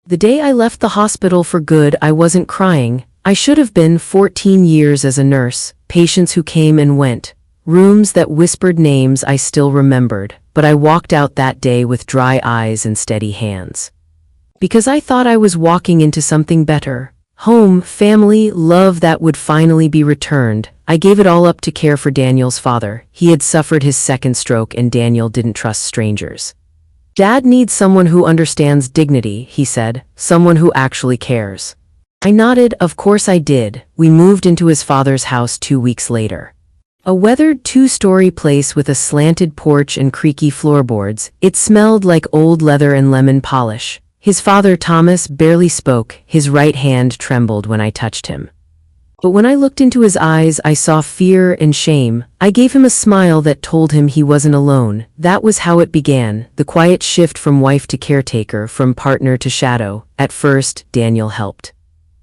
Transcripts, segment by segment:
The day I left the hospital for good, I wasn't crying. I should have been. 14 years as a nurse, patients who came and went, rooms that whispered names I still remembered, but I walked out that day with dry eyes and steady hands. Because I thought I was walking into something better. Home, family, love that would finally be returned. I gave it all up to care for Daniel's father. He had suffered his second stroke and Daniel didn't trust strangers. Dad needs someone who understands dignity, he said, someone who actually cares. I nodded. Of course I did. We moved into his father's house 2 weeks later. A weathered 2-story place with a slanted porch and creaky floorboards. It smelled like old leather and lemon polish. His father, Thomas, barely spoke. His right hand trembled when I touched him. But when I looked into his eyes, I saw fear and shame. I gave him a smile that told him he wasn't alone. That was how it began, the quiet shift from wife to caretaker, from partner to shadow. At first, Daniel helped.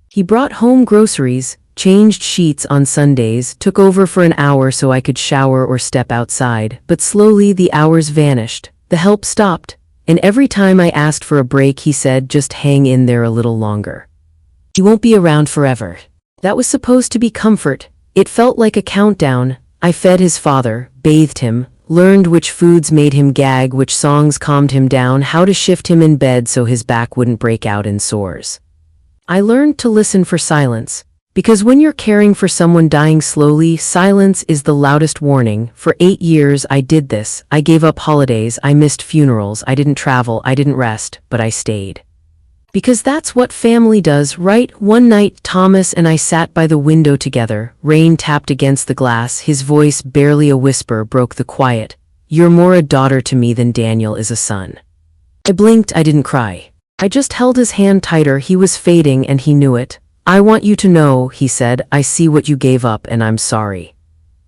He brought home groceries, changed sheets on Sundays, took over for an hour so I could shower or step outside. But slowly the hours vanished. The help stopped. And every time I asked for a break, he said, just hang in there a little longer. He won't be around forever. That was supposed to be comfort. It felt like a countdown. I fed his father, bathed him, learned which foods made him gag, which songs calmed him down, how to shift him in bed so his back wouldn't break out in sores. I learned to listen for silence. Because when you're caring for someone dying slowly, silence is the loudest warning. For 8 years I did this. I gave up holidays, I missed funerals, I didn't travel, I didn't rest, but I stayed. Because that's what family does, right? One night, Thomas and I sat by the window together. Rain tapped against the glass. His voice, barely a whisper, broke the quiet. You're more a daughter to me than Daniel is a son. I blinked. I didn't cry. I just held his hand tighter. He was fading and he knew it. I want you to know, he said, I see what you gave up and I'm sorry.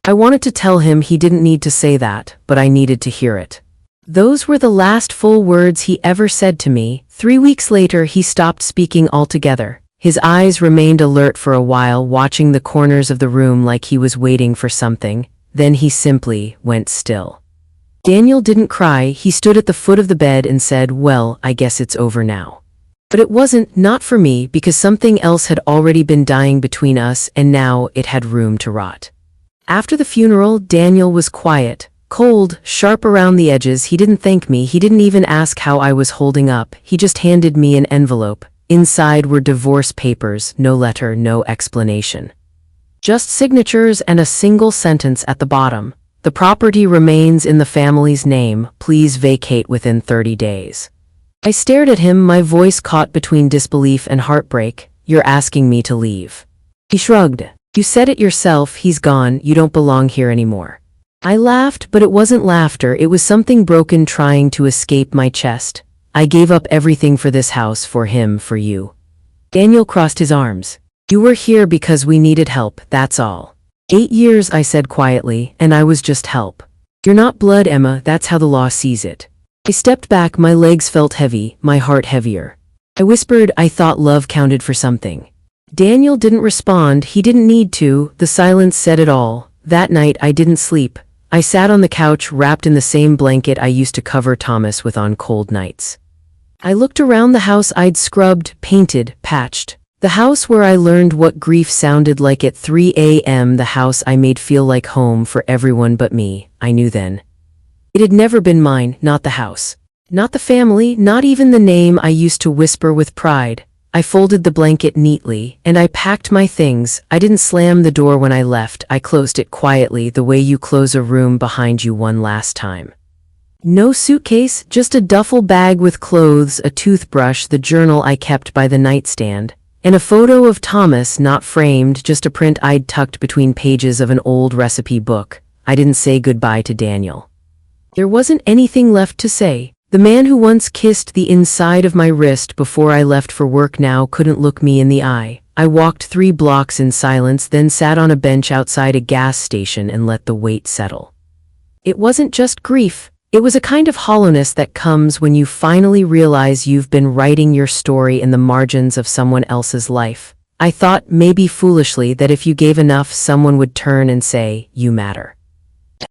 I wanted to tell him he didn't need to say that, but I needed to hear it. Those were the last full words he ever said to me. 3 weeks later, he stopped speaking altogether. His eyes remained alert for a while, watching the corners of the room like he was waiting for something. Then he simply went still. Daniel didn't cry. He stood at the foot of the bed and said, well, I guess it's over now. But it wasn't, not for me, because something else had already been dying between us, and now it had room to rot. After the funeral, Daniel was quiet. Cold, sharp around the edges. He didn't thank me. He didn't even ask how I was holding up. He just handed me an envelope. Inside were divorce papers, no letter, no explanation. Just signatures and a single sentence at the bottom. The property remains in the family's name. Please vacate within 30 days. I stared at him, my voice caught between disbelief and heartbreak. You're asking me to leave. He shrugged. You said it yourself. He's gone. You don't belong here anymore. I laughed, but it wasn't laughter. It was something broken trying to escape my chest. I gave up everything for this house, for him, for you. Daniel crossed his arms. You were here because we needed help, that's all. 8 years, I said quietly, and I was just help. You're not blood, Emma, that's how the law sees it. I stepped back, my legs felt heavy, my heart heavier. I whispered, I thought love counted for something. Daniel didn't respond. He didn't need to. The silence said it all. That night I didn't sleep. I sat on the couch, wrapped in the same blanket I used to cover Thomas with on cold nights. I looked around the house I'd scrubbed, painted, patched. The house where I learned what grief sounded like at 3 a.m., the house I made feel like home for everyone but me. I knew then. It had never been mine, not the house. Not the family, not even the name I used to whisper with pride. I folded the blanket neatly, and I packed my things. I didn't slam the door when I left. I closed it quietly, the way you close a room behind you one last time. No suitcase, just a duffel bag with clothes, a toothbrush, the journal I kept by the nightstand, and a photo of Thomas, not framed, just a print I'd tucked between pages of an old recipe book. I didn't say goodbye to Daniel. There wasn't anything left to say. The man who once kissed the inside of my wrist before I left for work now couldn't look me in the eye. I walked 3 blocks in silence, then sat on a bench outside a gas station and let the weight settle. It wasn't just grief. It was a kind of hollowness that comes when you finally realize you've been writing your story in the margins of someone else's life. I thought, maybe foolishly, that if you gave enough, someone would turn and say, you matter.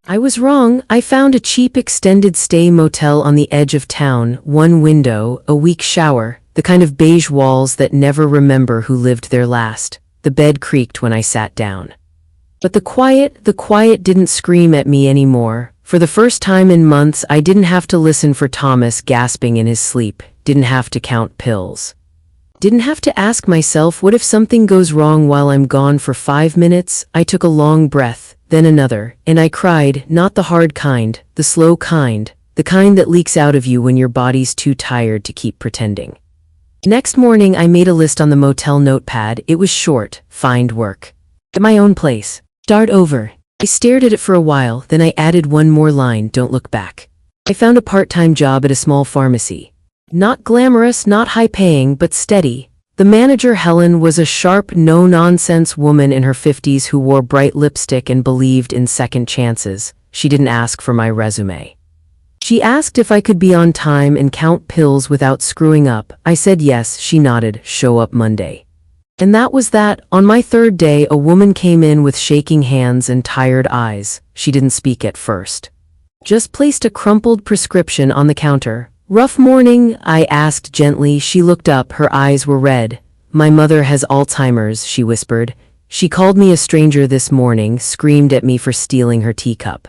I was wrong. I found a cheap extended stay motel on the edge of town, 1 window, a weak shower, the kind of beige walls that never remember who lived there last. The bed creaked when I sat down. But the quiet didn't scream at me anymore. For the first time in months, I didn't have to listen for Thomas gasping in his sleep, didn't have to count pills. Didn't have to ask myself, what if something goes wrong while I'm gone for 5 minutes? I took a long breath, then another, and I cried, not the hard kind, the slow kind, the kind that leaks out of you when your body's too tired to keep pretending. Next morning, I made a list on the motel notepad. It was short: find work at my own place. Start over. I stared at it for a while, then I added one more line: don't look back. I found a part-time job at a small pharmacy. Not glamorous, not high-paying, but steady. The manager, Helen, was a sharp, no-nonsense woman in her 50s who wore bright lipstick and believed in second chances. She didn't ask for my resume. She asked if I could be on time and count pills without screwing up. I said yes. She nodded. Show up Monday. And that was that. On my third day, a woman came in with shaking hands and tired eyes. She didn't speak at first. Just placed a crumpled prescription on the counter. Rough morning? I asked gently. She looked up. Her eyes were red. My mother has Alzheimer's, she whispered. She called me a stranger this morning, screamed at me for stealing her teacup.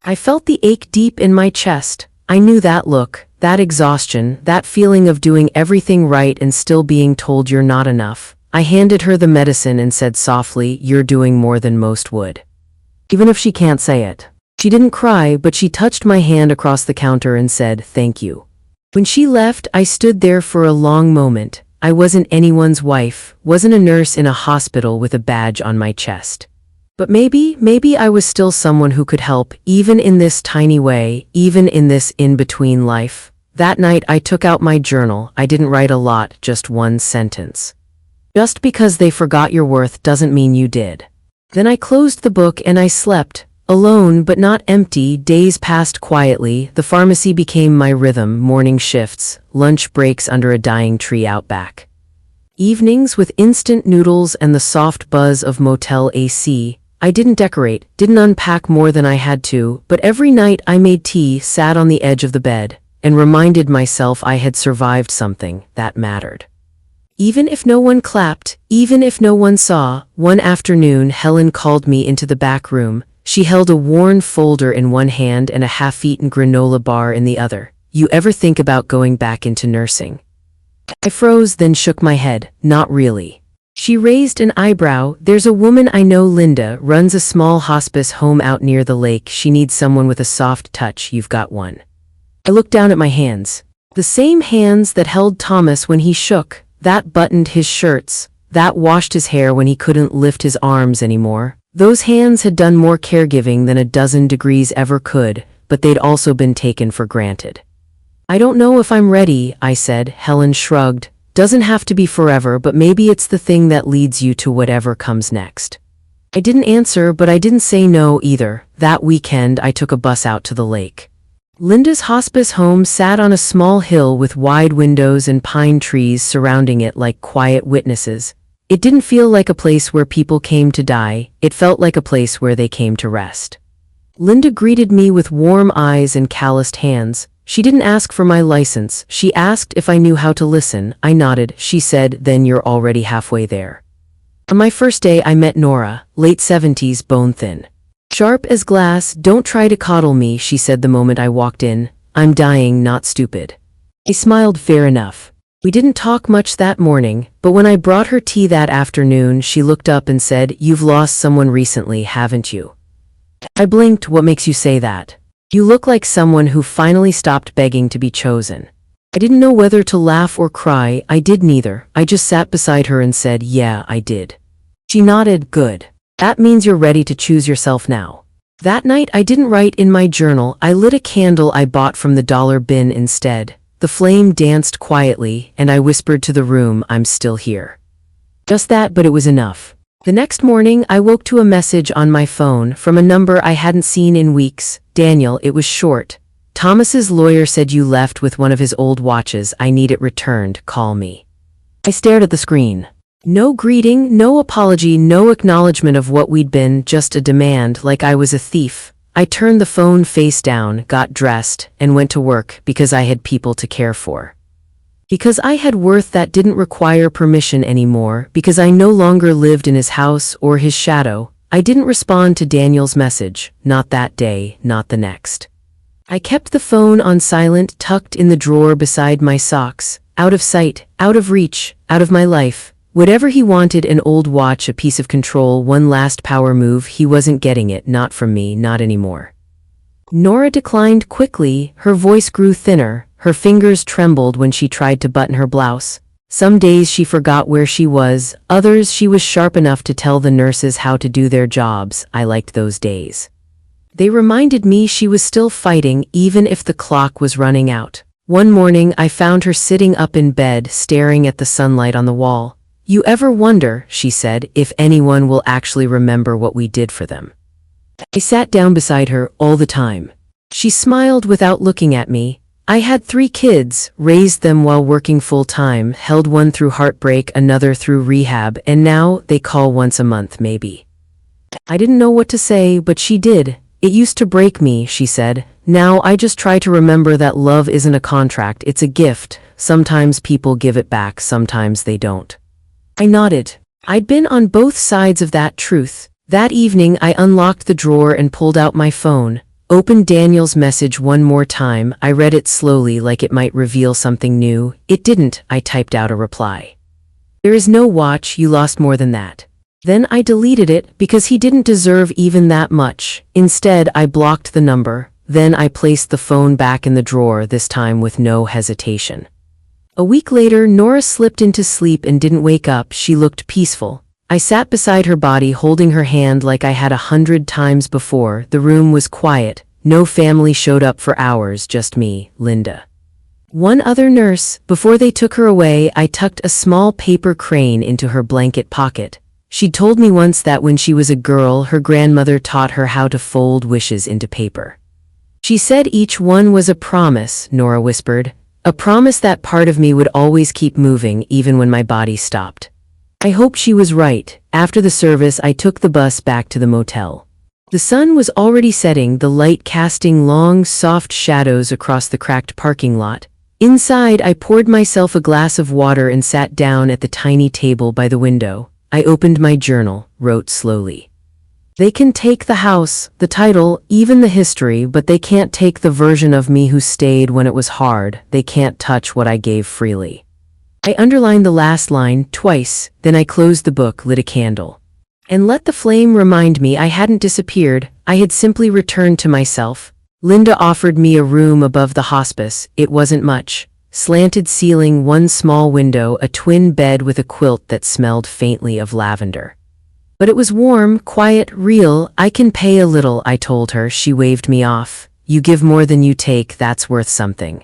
I felt the ache deep in my chest. I knew that look, that exhaustion, that feeling of doing everything right and still being told you're not enough. I handed her the medicine and said softly, you're doing more than most would. Even if she can't say it. She didn't cry, but she touched my hand across the counter and said, thank you. When she left, I stood there for a long moment. I wasn't anyone's wife, wasn't a nurse in a hospital with a badge on my chest. But maybe I was still someone who could help, even in this tiny way, even in this in-between life. That night I took out my journal. I didn't write a lot, just one sentence. Just because they forgot your worth doesn't mean you did. Then I closed the book and I slept. Alone but not empty. Days passed quietly. The pharmacy became my rhythm: morning shifts, lunch breaks under a dying tree out back. Evenings with instant noodles and the soft buzz of motel AC. I didn't decorate, didn't unpack more than I had to, but every night I made tea, sat on the edge of the bed, and reminded myself I had survived something that mattered. Even if no one clapped, even if no one saw. One afternoon, Helen called me into the back room. She held a worn folder in one hand and a half-eaten granola bar in the other. You ever think about going back into nursing? I froze, then shook my head. Not really. She raised an eyebrow. There's a woman I know, Linda, runs a small hospice home out near the lake. She needs someone with a soft touch. You've got one. I looked down at my hands. The same hands that held Thomas when he shook, that buttoned his shirts, that washed his hair when he couldn't lift his arms anymore. Those hands had done more caregiving than a dozen degrees ever could, but they'd also been taken for granted. I don't know if I'm ready, I said. Helen shrugged. Doesn't have to be forever, but maybe it's the thing that leads you to whatever comes next. I didn't answer, but I didn't say no either. That weekend, I took a bus out to the lake. Linda's hospice home sat on a small hill with wide windows and pine trees surrounding it like quiet witnesses. It didn't feel like a place where people came to die. It felt like a place where they came to rest. Linda greeted me with warm eyes and calloused hands. She didn't ask for my license. She asked if I knew how to listen. I nodded. She said, then you're already halfway there. On my first day, I met Nora, late 70s, bone thin. Sharp as glass. Don't try to coddle me, she said the moment I walked in. I'm dying, not stupid. I smiled. Fair enough. We didn't talk much that morning, but when I brought her tea that afternoon, she looked up and said, you've lost someone recently, haven't you? I blinked. What makes you say that? You look like someone who finally stopped begging to be chosen. I didn't know whether to laugh or cry. I did neither. I just sat beside her and said, yeah, I did. She nodded. Good. That means you're ready to choose yourself now. That night I didn't write in my journal. I lit a candle I bought from the dollar bin instead. The flame danced quietly, and I whispered to the room, I'm still here. Just that, but it was enough. The next morning, I woke to a message on my phone from a number I hadn't seen in weeks. Daniel, it was short. Thomas's lawyer said you left with one of his old watches. I need it returned. Call me. I stared at the screen. No greeting, no apology, no acknowledgement of what we'd been, just a demand, like I was a thief. I turned the phone face down, got dressed, and went to work because I had people to care for. Because I had worth that didn't require permission anymore, because I no longer lived in his house or his shadow, I didn't respond to Daniel's message, not that day, not the next. I kept the phone on silent, tucked in the drawer beside my socks, out of sight, out of reach, out of my life. Whatever he wanted, an old watch, a piece of control, one last power move, he wasn't getting it, not from me, not anymore. Nora declined quickly, her voice grew thinner, her fingers trembled when she tried to button her blouse. Some days she forgot where she was, others she was sharp enough to tell the nurses how to do their jobs. I liked those days. They reminded me she was still fighting, even if the clock was running out. One morning I found her sitting up in bed, staring at the sunlight on the wall. "You ever wonder," she said, "if anyone will actually remember what we did for them?" I sat down beside her, "All the time." She smiled without looking at me. "I had 3 kids, raised them while working full-time, held one through heartbreak, another through rehab, and now they call once a month, maybe." I didn't know what to say, but she did. "It used to break me," she said. "Now I just try to remember that love isn't a contract, it's a gift. Sometimes people give it back, sometimes they don't." I nodded. I'd been on both sides of that truth. That evening I unlocked the drawer and pulled out my phone. Opened Daniel's message one more time. I read it slowly, like it might reveal something new. It didn't. I typed out a reply. "There is no watch, you lost more than that." Then I deleted it, because he didn't deserve even that much. Instead, I blocked the number. Then I placed the phone back in the drawer, this time with no hesitation. A week later, Nora slipped into sleep and didn't wake up. She looked peaceful. I sat beside her body, holding her hand like I had 100 times before. The room was quiet. No family showed up for hours, just me, Linda. One other nurse. Before they took her away, I tucked a small paper crane into her blanket pocket. She'd told me once that when she was a girl, her grandmother taught her how to fold wishes into paper. "She said each one was a promise," Nora whispered. "A promise that part of me would always keep moving, even when my body stopped." I hoped she was right. After the service, I took the bus back to the motel. The sun was already setting, the light casting long, soft shadows across the cracked parking lot. Inside, I poured myself a glass of water and sat down at the tiny table by the window. I opened my journal, wrote slowly. "They can take the house, the title, even the history, but they can't take the version of me who stayed when it was hard. They can't touch what I gave freely." I underlined the last line twice, then I closed the book, lit a candle. And let the flame remind me I hadn't disappeared, I had simply returned to myself. Linda offered me a room above the hospice. It wasn't much. Slanted ceiling, one small window, a twin bed with a quilt that smelled faintly of lavender. But it was warm, quiet, real. "I can pay a little," I told her. She waved me off. "You give more than you take, that's worth something."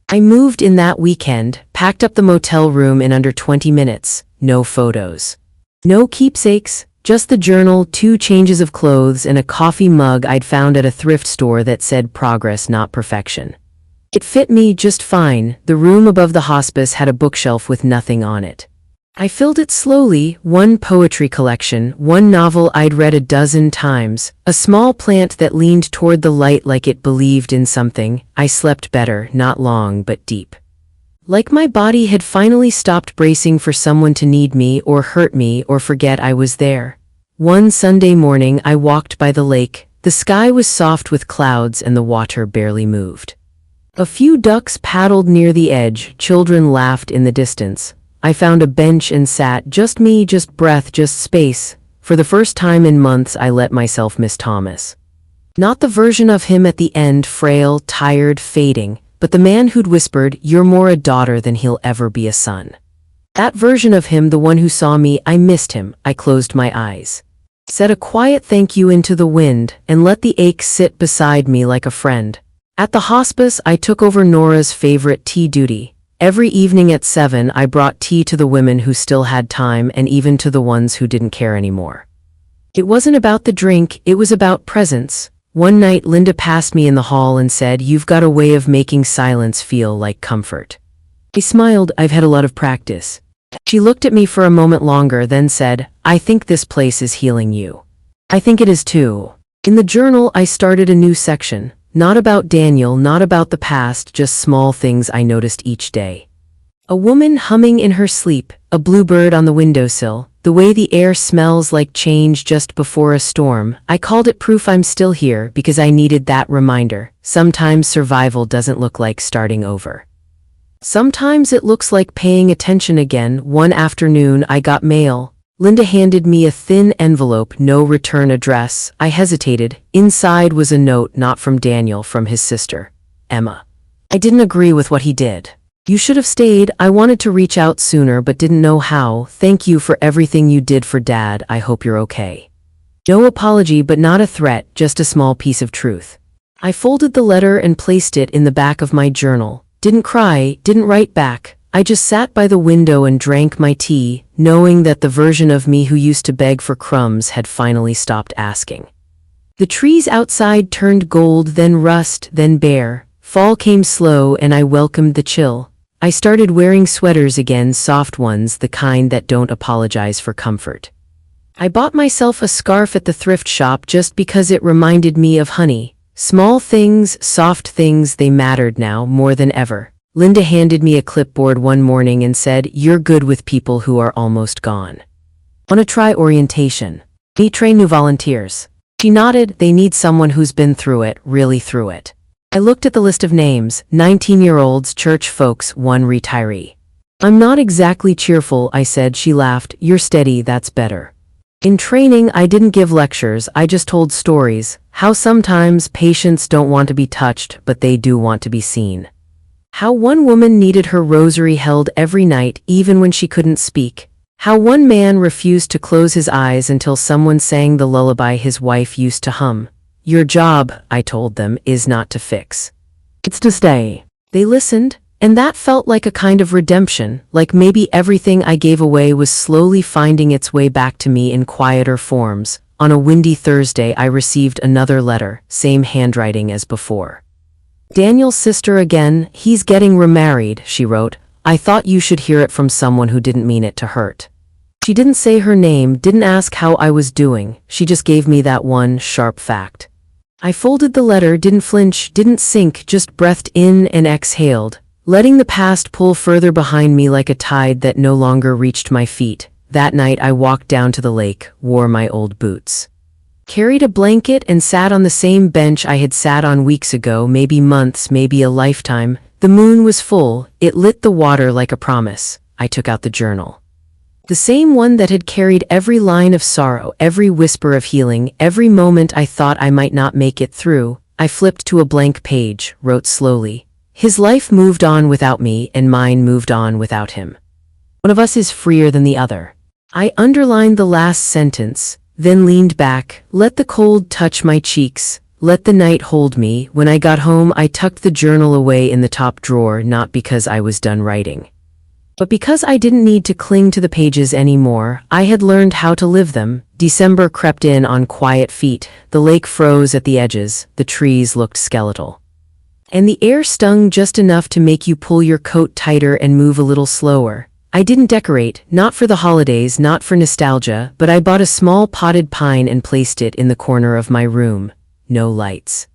I moved in that weekend, packed up the motel room in under 20 minutes. No photos. No keepsakes, just the journal, 2 changes of clothes, and a coffee mug I'd found at a thrift store that said progress, not perfection. It fit me just fine. The room above the hospice had a bookshelf with nothing on it. I filled it slowly, one poetry collection, one novel I'd read a dozen times, a small plant that leaned toward the light like it believed in something. I slept better, not long but deep. Like my body had finally stopped bracing for someone to need me or hurt me or forget I was there. One Sunday morning I walked by the lake. The sky was soft with clouds and the water barely moved. A few ducks paddled near the edge, children laughed in the distance. I found a bench and sat, just me, just breath, just space. For the first time in months I let myself miss Thomas. Not the version of him at the end, frail, tired, fading, but the man who'd whispered, "You're more a daughter than he'll ever be a son." That version of him, the one who saw me, I missed him. I closed my eyes. Said a quiet thank you into the wind, and let the ache sit beside me like a friend. At the hospice, I took over Nora's favorite tea duty. Every evening at 7, I brought tea to the women who still had time and even to the ones who didn't care anymore. It wasn't about the drink, it was about presence. One night, Linda passed me in the hall and said, "You've got a way of making silence feel like comfort." I smiled. "I've had a lot of practice." She looked at me for a moment longer, then said, "I think this place is healing you." "I think it is too." In the journal, I started a new section. Not about Daniel, not about the past, just small things I noticed each day. A woman humming in her sleep, a bluebird on the windowsill, the way the air smells like change just before a storm. I called it proof I'm still here because I needed that reminder. Sometimes survival doesn't look like starting over. Sometimes it looks like paying attention again. One afternoon I got mail. Linda handed me a thin envelope, no return address. I hesitated. Inside was a note, not from Daniel, from his sister, Emma. I didn't agree with what he did. You should have stayed. I wanted to reach out sooner but didn't know how. Thank you for everything you did for Dad. I hope you're okay. No apology, but not a threat, just a small piece of truth. I folded the letter and placed it in the back of my journal. Didn't cry, didn't write back. I just sat by the window and drank my tea, knowing that the version of me who used to beg for crumbs had finally stopped asking. The trees outside turned gold, then rust, then bare. Fall came slow and I welcomed the chill. I started wearing sweaters again, soft ones, the kind that don't apologize for comfort. I bought myself a scarf at the thrift shop just because it reminded me of honey. Small things, soft things, they mattered now more than ever. Linda handed me a clipboard one morning and said, "You're good with people who are almost gone. Wanna try orientation? We train new volunteers." She nodded. They need someone who's been through it, really through it. I looked at the list of names, 19-year-olds, church folks, one retiree. "I'm not exactly cheerful," I said. She laughed. "You're steady, that's better." In training, I didn't give lectures, I just told stories, how sometimes patients don't want to be touched, but they do want to be seen. How one woman needed her rosary held every night, even when she couldn't speak. How one man refused to close his eyes until someone sang the lullaby his wife used to hum. "Your job," I told them, "is not to fix. It's to stay." They listened, and that felt like a kind of redemption, like maybe everything I gave away was slowly finding its way back to me in quieter forms. On a windy Thursday, I received another letter, same handwriting as before. "Daniel's sister again, he's getting remarried," she wrote. "I thought you should hear it from someone who didn't mean it to hurt." She didn't say her name, didn't ask how I was doing, she just gave me that one sharp fact. I folded the letter, didn't flinch, didn't sink, just breathed in and exhaled, letting the past pull further behind me like a tide that no longer reached my feet. That night I walked down to the lake, wore my old boots, carried a blanket and sat on the same bench I had sat on weeks ago, maybe months, maybe a lifetime. The moon was full, it lit the water like a promise. I took out the journal. The same one that had carried every line of sorrow, every whisper of healing, every moment I thought I might not make it through. I flipped to a blank page, wrote slowly. His life moved on without me, and mine moved on without him. One of us is freer than the other. I underlined the last sentence, then leaned back, let the cold touch my cheeks, let the night hold me. When I got home, I tucked the journal away in the top drawer, not because I was done writing, but because I didn't need to cling to the pages anymore. I had learned how to live them. December crept in on quiet feet. The lake froze at the edges. The trees looked skeletal, and the air stung just enough to make you pull your coat tighter and move a little slower. I didn't decorate, not for the holidays, not for nostalgia, but I bought a small potted pine and placed it in the corner of my room. No lights,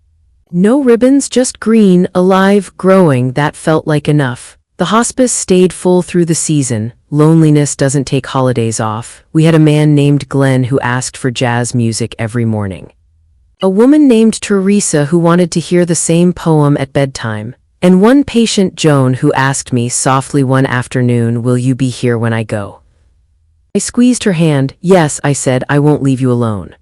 no ribbons, just green, alive, growing. That felt like enough. The hospice stayed full through the season. Loneliness doesn't take holidays off. We had a man named Glenn who asked for jazz music every morning, a woman named Teresa who wanted to hear the same poem at bedtime, and one patient, Joan, who asked me softly one afternoon, "Will you be here when I go?" I squeezed her hand. "Yes," I said, "I won't leave you alone."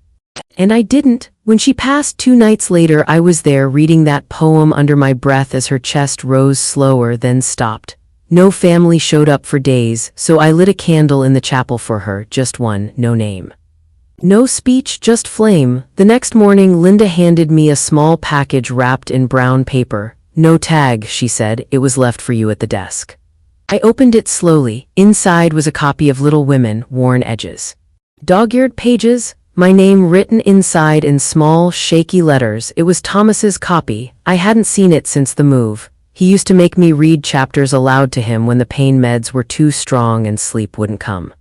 And I didn't. When she passed 2 nights later, I was there reading that poem under my breath as her chest rose slower, then stopped. No family showed up for days, so I lit a candle in the chapel for her, just one, no name, no speech, just flame. The next morning, Linda handed me a small package wrapped in brown paper. "No tag," she said, "it was left for you at the desk." I opened it slowly. Inside was a copy of Little Women, worn edges, dog-eared pages, my name written inside in small, shaky letters. It was Thomas's copy. I hadn't seen it since the move. He used to make me read chapters aloud to him when the pain meds were too strong and sleep wouldn't come.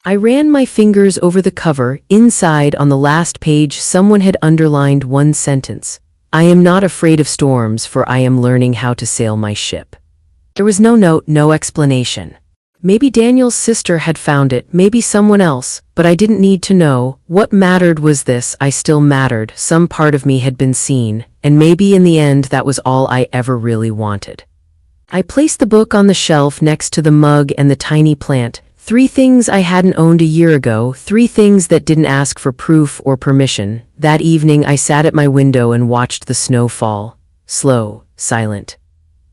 I ran my fingers over the cover. Inside, on the last page, someone had underlined one sentence. "I am not afraid of storms, for I am learning how to sail my ship." There was no note, no explanation. Maybe Daniel's sister had found it, maybe someone else, but I didn't need to know. What mattered was this: I still mattered, some part of me had been seen, and maybe in the end that was all I ever really wanted. I placed the book on the shelf next to the mug and the tiny plant. 3 things I hadn't owned a year ago, 3 things that didn't ask for proof or permission. That evening I sat at my window and watched the snow fall. Slow, silent.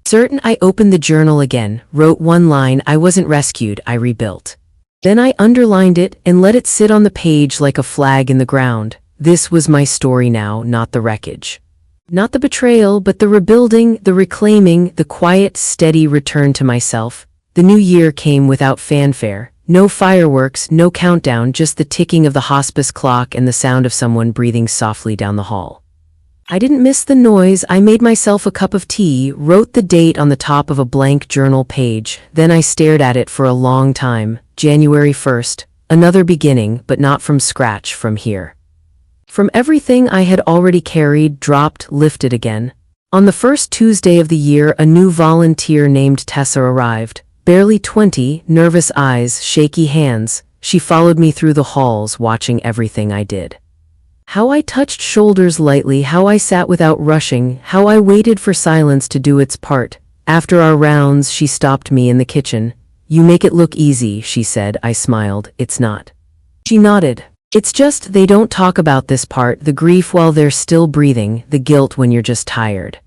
Certain, I opened the journal again, wrote one line: I wasn't rescued, I rebuilt. Then I underlined it and let it sit on the page like a flag in the ground. This was my story now, not the wreckage. Not the betrayal, but the rebuilding, the reclaiming, the quiet, steady return to myself. The new year came without fanfare. No fireworks, no countdown, just the ticking of the hospice clock and the sound of someone breathing softly down the hall. I didn't miss the noise. I made myself a cup of tea, wrote the date on the top of a blank journal page. Then I stared at it for a long time. January 1st. Another beginning, but not from scratch, from here. From everything I had already carried, dropped, lifted again. On the first Tuesday of the year, a new volunteer named Tessa arrived. Barely 20, nervous eyes, shaky hands. She followed me through the halls, watching everything I did. How I touched shoulders lightly, how I sat without rushing, how I waited for silence to do its part. After our rounds, she stopped me in the kitchen. You make it look easy, she said. I smiled. It's not. She nodded. It's just they don't talk about this part, the grief while they're still breathing, the guilt when you're just tired.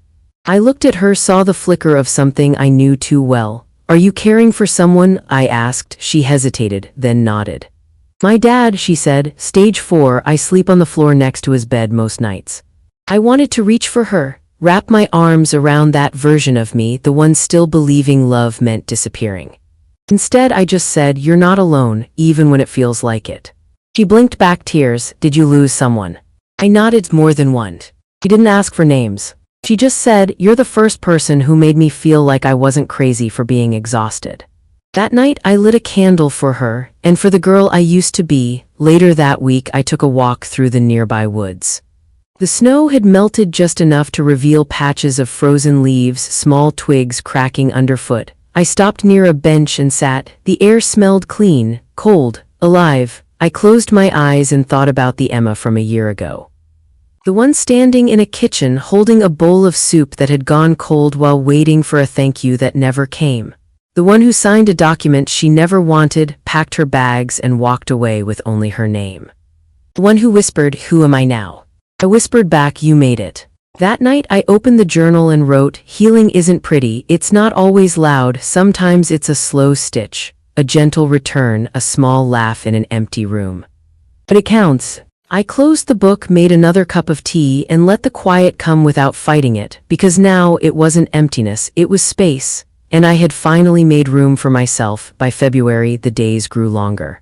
I looked at her, saw the flicker of something I knew too well. Are you caring for someone? I asked. She hesitated, then nodded. My dad, she said. Stage 4, I sleep on the floor next to his bed most nights. I wanted to reach for her, wrap my arms around that version of me, the one still believing love meant disappearing. Instead, I just said, you're not alone, even when it feels like it. She blinked back, tears. Did you lose someone? I nodded. More than one. She didn't ask for names. She just said, you're the first person who made me feel like I wasn't crazy for being exhausted. That night, I lit a candle for her, and for the girl I used to be. Later that week, I took a walk through the nearby woods. The snow had melted just enough to reveal patches of frozen leaves, small twigs cracking underfoot. I stopped near a bench and sat. The air smelled clean, cold, alive. I closed my eyes and thought about the Emma from a year ago. The one standing in a kitchen holding a bowl of soup that had gone cold while waiting for a thank you that never came. The one who signed a document she never wanted, packed her bags, and walked away with only her name. The one who whispered, who am I now? I whispered back, you made it. That night I opened the journal and wrote, healing isn't pretty, it's not always loud, sometimes it's a slow stitch, a gentle return, a small laugh in an empty room. But it counts. I closed the book, made another cup of tea, and let the quiet come without fighting it, because now it wasn't emptiness, it was space. And I had finally made room for myself. By February, the days grew longer.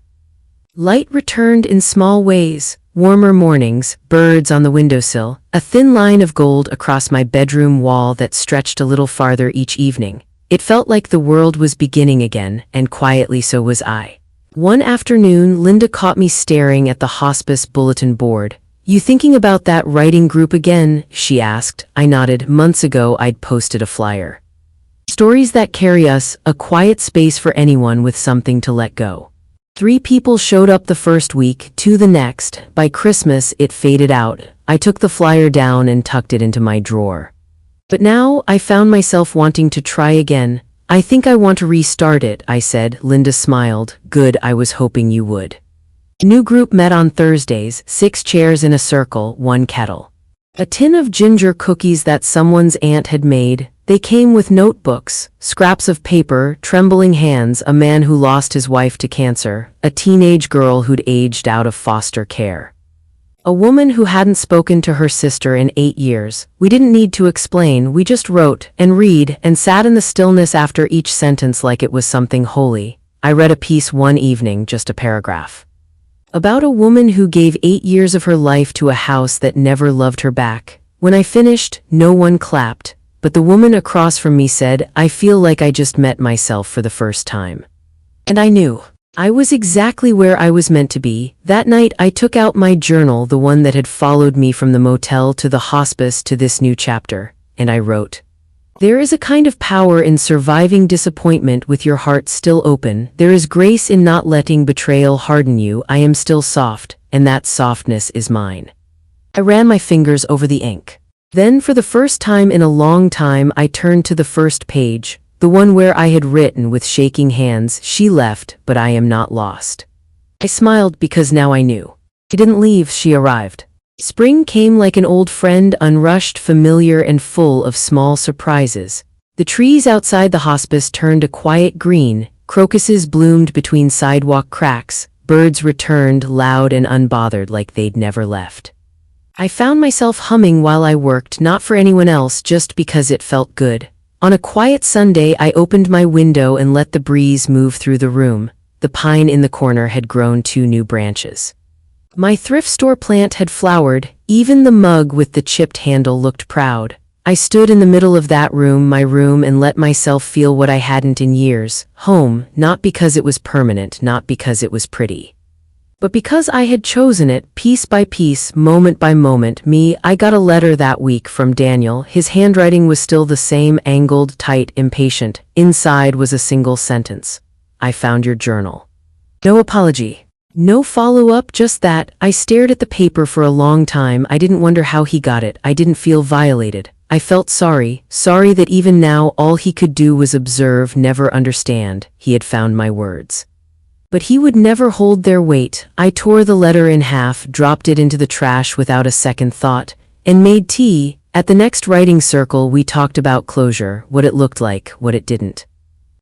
Light returned in small ways, warmer mornings, birds on the windowsill, a thin line of gold across my bedroom wall that stretched a little farther each evening. It felt like the world was beginning again, and quietly so was I. One afternoon, Linda caught me staring at the hospice bulletin board. You thinking about that writing group again? She asked. I nodded. Months ago, I'd posted a flyer. Stories that carry us, a quiet space for anyone with something to let go. 3 people showed up the first week, 2 the next. By Christmas, it faded out. I took the flyer down and tucked it into my drawer. But now, I found myself wanting to try again. I think I want to restart it, I said. Linda smiled. Good, I was hoping you would. A new group met on Thursdays, 6 chairs in a circle, 1 kettle. A tin of ginger cookies that someone's aunt had made. They came with notebooks, scraps of paper, trembling hands, a man who lost his wife to cancer, a teenage girl who'd aged out of foster care. A woman who hadn't spoken to her sister in 8 years. We didn't need to explain, we just wrote and read and sat in the stillness after each sentence like it was something holy. I read a piece one evening, just a paragraph. About a woman who gave 8 years of her life to a house that never loved her back. When I finished, no one clapped, but the woman across from me said, I feel like I just met myself for the first time. And I knew. I was exactly where I was meant to be. That night I took out my journal, the one that had followed me from the motel to the hospice to this new chapter, and I wrote, There is a kind of power in surviving disappointment with your heart still open. There is grace in not letting betrayal harden you. I am still soft, and that softness is mine. I ran my fingers over the ink. Then, for the first time in a long time, I turned to the first page, the one where I had written with shaking hands, "She left, but I am not lost." I smiled because now I knew. She didn't leave, she arrived. Spring came like an old friend, unrushed, familiar, and full of small surprises. The trees outside the hospice turned a quiet green, crocuses bloomed between sidewalk cracks, birds returned loud and unbothered like they'd never left. I found myself humming while I worked, not for anyone else, just because it felt good. On a quiet Sunday, I opened my window and let the breeze move through the room. The pine in the corner had grown 2 new branches. My thrift store plant had flowered, even the mug with the chipped handle looked proud. I stood in the middle of that room, my room, and let myself feel what I hadn't in years. Home, not because it was permanent, not because it was pretty, but because I had chosen it, piece by piece, moment by moment. I got a letter that week from Daniel. His handwriting was still the same, angled, tight, impatient. Inside was a single sentence. "I found your journal." No apology. No follow-up, just that. I stared at the paper for a long time. I didn't wonder how he got it. I didn't feel violated. I felt sorry that even now all he could do was observe, never understand. He had found my words. But he would never hold their weight. I tore the letter in half, dropped it into the trash without a second thought, and made tea. At the next writing circle, we talked about closure, what it looked like, what it didn't.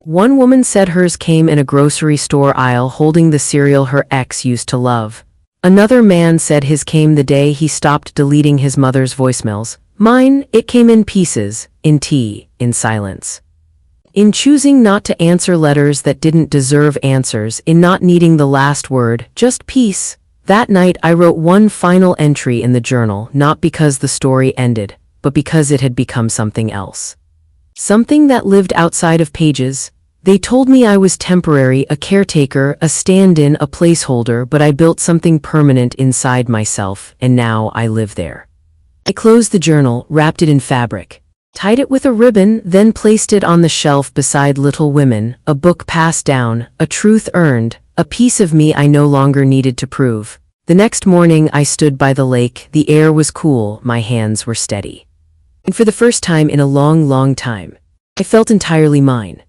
One woman said hers came in a grocery store aisle holding the cereal her ex used to love. Another man said his came the day he stopped deleting his mother's voicemails. Mine, it came in pieces, in tea, in silence. In choosing not to answer letters that didn't deserve answers, in not needing the last word, just peace. That night I wrote one final entry in the journal, not because the story ended, but because it had become something else. Something that lived outside of pages. They told me I was temporary, a caretaker, a stand-in, a placeholder, but I built something permanent inside myself, and now I live there. I closed the journal, wrapped it in fabric, tied it with a ribbon, then placed it on the shelf beside Little Women, a book passed down, a truth earned, a piece of me I no longer needed to prove. The next morning I stood by the lake, the air was cool, my hands were steady. And for the first time in a long, long time, I felt entirely mine.